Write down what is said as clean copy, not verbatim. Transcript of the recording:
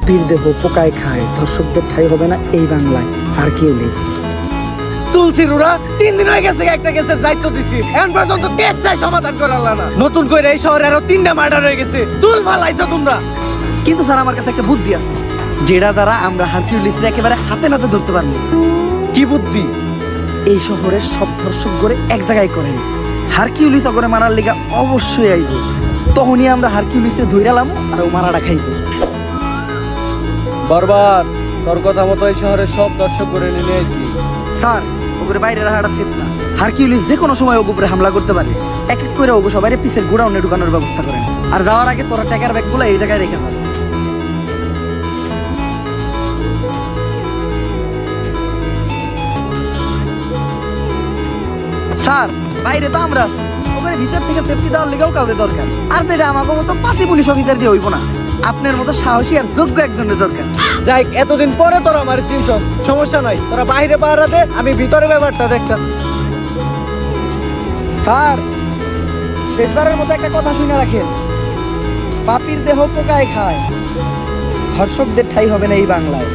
পাপীর দেহ পোকায় খায়, ধর্ষকদের ঠাঁই হবে না এই বাংলায়। হারকিউলিস। চুলছিরুরা 3 দিন হয়ে গেছে একটা কেসের দায়িত্ব দিছি, এখন পর্যন্ত কেসটাই সমাধান করালা না। নতুন করে এই শহরে আরো 3টা মার্ডার হয়ে গেছে, চুল ফালাইছো তোমরা। কিন্তু স্যার আমার কাছে একটা বুদ্ধি আছে, যেটা দ্বারা আমরা হারকিউলিসকে একেবারে হাতে নাতে ধরতে পারবো। কি বুদ্ধি? এই শহরের সব ধর্ষক করে এক জায়গায় করেন, হারকিউলিস অগরে মারার লিগা অবশ্যই আইব। তখনই আমরা হারকিউলিসকে ধইরালাম আর ও মারাটা খাইব। বরবাদ, তোর কথা মতো এই শহরের সব দর্শক করে নিয়ে আইছি। স্যার ওগুলো বাইরে রাখাটা ঠিক না। হারকিউলিস যে কোনো সময় ওগুলো উপরে হামলা করতে পারে। এক এক করে ওগো সবাই পিসের গোডাউনে ঢুকানোর ব্যবস্থা করেন, আর যাওয়ার আগে তোরা টাকার ব্যাগগুলো এই জায়গায় রেখে দেন। স্যার বাইরে তো আমরা আছি, ওখানে ভিতর থেকে সেফটি দেওয়ার লেগেও কাউরে দরকার। আর তো এটা আমাকে মতো পাতি পুলিশ অফিসার দিয়ে হইব না, আপনার মতো সাহসী আর যোগ্য একজনের দরকার। যাই, এতদিন পরে তোরা আমার চিনছস, সমস্যা নাই, তোরা বাইরে পাহারা দে, আমি ভিতরে ব্যাপারটা দেখতাম। স্যার শেষবারের মতো একটা কথা শুনে রাখেন, পাপীর দেহ পোকায় খায়, ধর্ষকদের ঠাঁই হবে না এই বাংলায়।